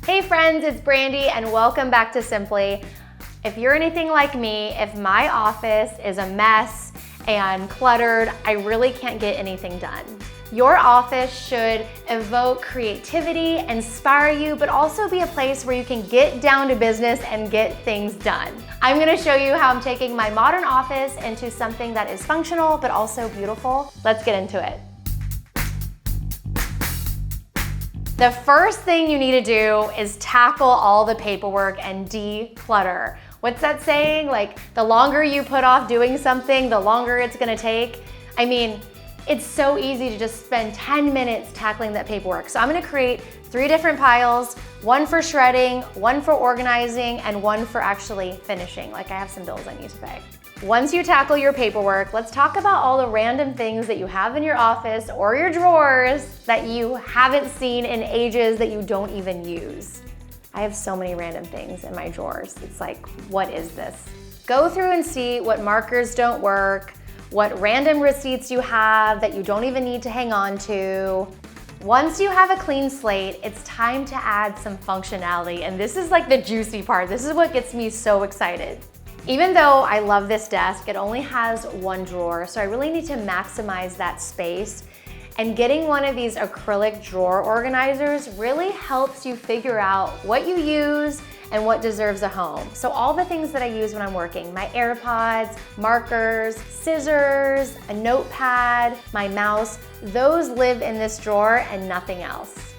Hey friends, it's Brandi and welcome back to Simply. If you're anything like me, if my office is a mess and cluttered, I really can't get anything done. Your office should evoke creativity, inspire you, but also be a place where you can get down to business and get things done. I'm gonna show you how I'm taking my modern office into something that is functional, but also beautiful. Let's get into it. The first thing you need to do is tackle all the paperwork and declutter. What's that saying? Like, the longer you put off doing something, the longer it's gonna take. I mean, it's so easy to just spend 10 minutes tackling that paperwork. So I'm gonna create 3 different piles, one for shredding, one for organizing, and one for actually finishing. Like, I have some bills I need to pay. Once you tackle your paperwork, let's talk about all the random things that you have in your office or your drawers that you haven't seen in ages that you don't even use. I have so many random things in my drawers. It's like, what is this? Go through and see what markers don't work, what random receipts you have that you don't even need to hang on to. Once you have a clean slate, it's time to add some functionality. And this is like the juicy part. This is what gets me so excited. Even though I love this desk, it only has one drawer, so I really need to maximize that space. And getting one of these acrylic drawer organizers really helps you figure out what you use and what deserves a home. So all the things that I use when I'm working, my AirPods, markers, scissors, a notepad, my mouse, those live in this drawer and nothing else.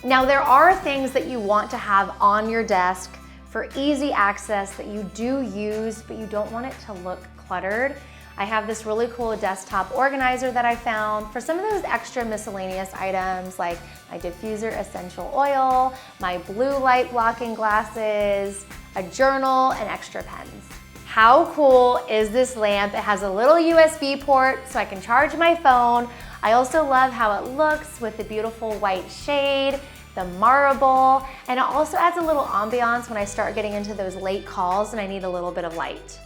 Now there are things that you want to have on your desk for easy access that you do use, but you don't want it to look cluttered. I have this really cool desktop organizer that I found for some of those extra miscellaneous items like my diffuser essential oil, my blue light blocking glasses, a journal, and extra pens. How cool is this lamp? It has a little USB port so I can charge my phone. I also love how it looks with the beautiful white shade, the marble, and it also adds a little ambiance when I start getting into those late calls and I need a little bit of light.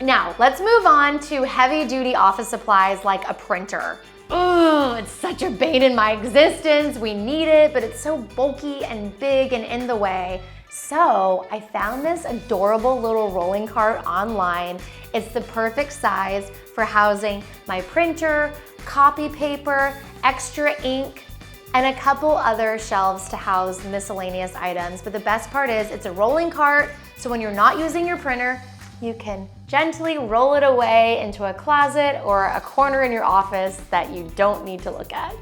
Now, let's move on to heavy-duty office supplies like a printer. Ugh, it's such a bane in my existence. We need it, but it's so bulky and big and in the way. So I found this adorable little rolling cart online. It's the perfect size for housing my printer, copy paper, extra ink, and a couple other shelves to house miscellaneous items. But the best part is it's a rolling cart, so when you're not using your printer, you can gently roll it away into a closet or a corner in your office that you don't need to look at.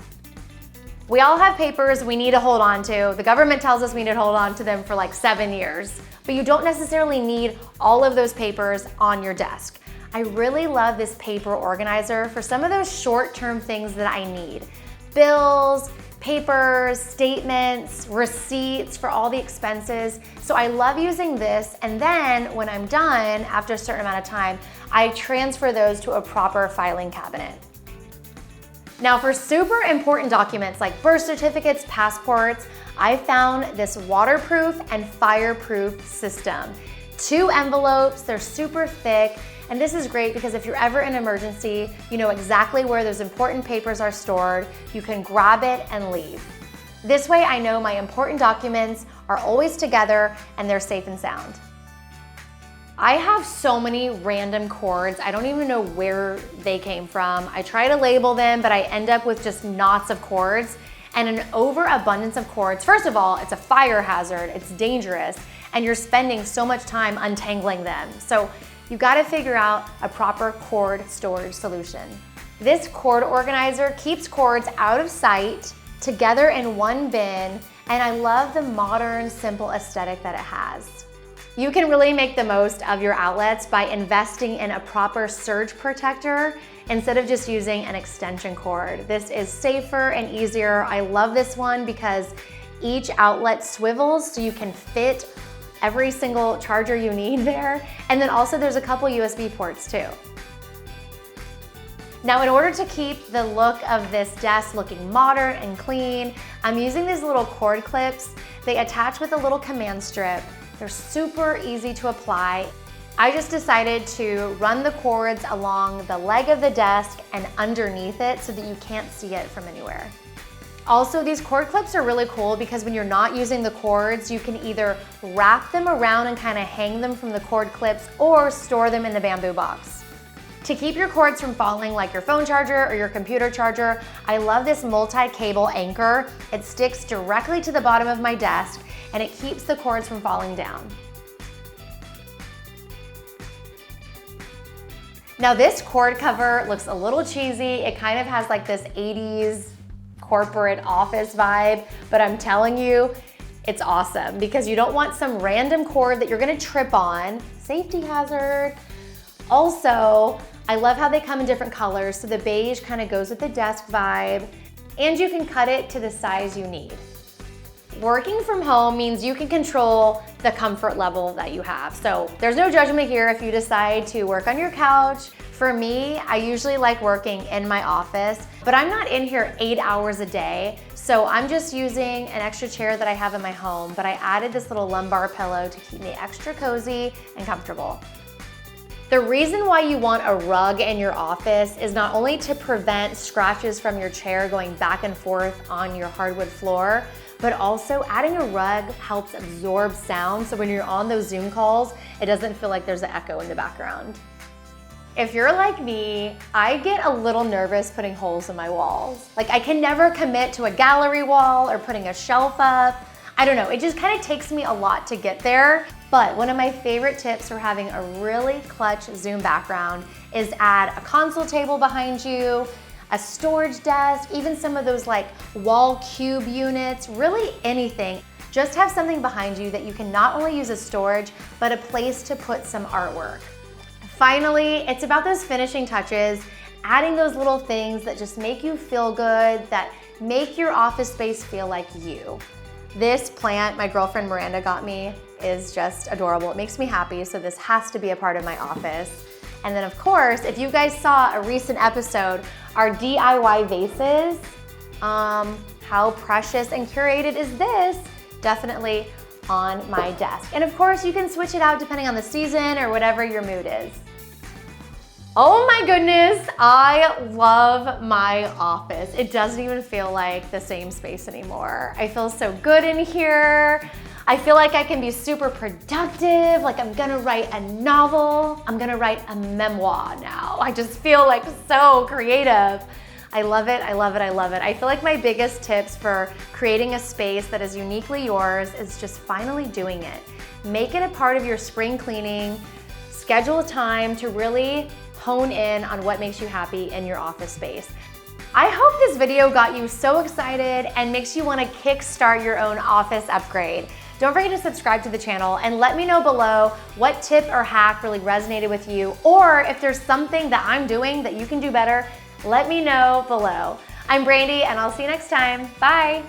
We all have papers we need to hold on to. The government tells us we need to hold on to them for like 7 years, but you don't necessarily need all of those papers on your desk. I really love this paper organizer for some of those short-term things that I need. Bills, papers, statements, receipts for all the expenses. So I love using this, and then when I'm done, after a certain amount of time, I transfer those to a proper filing cabinet. Now for super important documents like birth certificates, passports, I found this waterproof and fireproof system. 2 envelopes, they're super thick, and this is great because if you're ever in an emergency, you know exactly where those important papers are stored. You can grab it and leave. This way I know my important documents are always together and they're safe and sound. I have so many random cords. I don't even know where they came from. I try to label them, but I end up with just knots of cords and an overabundance of cords. First of all, it's a fire hazard, it's dangerous, and you're spending so much time untangling them. So you gotta figure out a proper cord storage solution. This cord organizer keeps cords out of sight, together in one bin, and I love the modern, simple aesthetic that it has. You can really make the most of your outlets by investing in a proper surge protector instead of just using an extension cord. This is safer and easier. I love this one because each outlet swivels so you can fit every single charger you need there. And then also there's a couple USB ports too. Now in order to keep the look of this desk looking modern and clean, I'm using these little cord clips. They attach with a little command strip. They're super easy to apply. I just decided to run the cords along the leg of the desk and underneath it so that you can't see it from anywhere. Also, these cord clips are really cool because when you're not using the cords, you can either wrap them around and kind of hang them from the cord clips or store them in the bamboo box. To keep your cords from falling like your phone charger or your computer charger, I love this multi-cable anchor. It sticks directly to the bottom of my desk and it keeps the cords from falling down. Now this cord cover looks a little cheesy. It kind of has like this 80s corporate office vibe, but I'm telling you, it's awesome because you don't want some random cord that you're gonna trip on. Safety hazard. Also, I love how they come in different colors, so the beige kind of goes with the desk vibe, and you can cut it to the size you need. Working from home means you can control the comfort level that you have. So there's no judgment here if you decide to work on your couch. For me, I usually like working in my office, but I'm not in here 8 hours a day. So I'm just using an extra chair that I have in my home, but I added this little lumbar pillow to keep me extra cozy and comfortable. The reason why you want a rug in your office is not only to prevent scratches from your chair going back and forth on your hardwood floor, but also adding a rug helps absorb sound. So when you're on those Zoom calls, it doesn't feel like there's an echo in the background. If you're like me, I get a little nervous putting holes in my walls. Like I can never commit to a gallery wall or putting a shelf up. I don't know, it just kind of takes me a lot to get there. But one of my favorite tips for having a really clutch Zoom background is add a console table behind you, a storage desk, even some of those like wall cube units, really anything. Just have something behind you that you can not only use as storage, but a place to put some artwork. Finally, it's about those finishing touches, adding those little things that just make you feel good, that make your office space feel like you. This plant my girlfriend Miranda got me is just adorable. It makes me happy, so this has to be a part of my office. And then of course, if you guys saw a recent episode, our DIY vases, how precious and curated is this? Definitely on my desk. And of course, you can switch it out depending on the season or whatever your mood is. Oh my goodness, I love my office. It doesn't even feel like the same space anymore. I feel so good in here. I feel like I can be super productive, like I'm gonna write a novel. I'm gonna write a memoir now. I just feel like so creative. I love it, I love it, I love it. I feel like my biggest tips for creating a space that is uniquely yours is just finally doing it. Make it a part of your spring cleaning. Schedule time to really hone in on what makes you happy in your office space. I hope this video got you so excited and makes you want to kickstart your own office upgrade. Don't forget to subscribe to the channel and let me know below what tip or hack really resonated with you, or if there's something that I'm doing that you can do better, let me know below. I'm Brandi and I'll see you next time. Bye.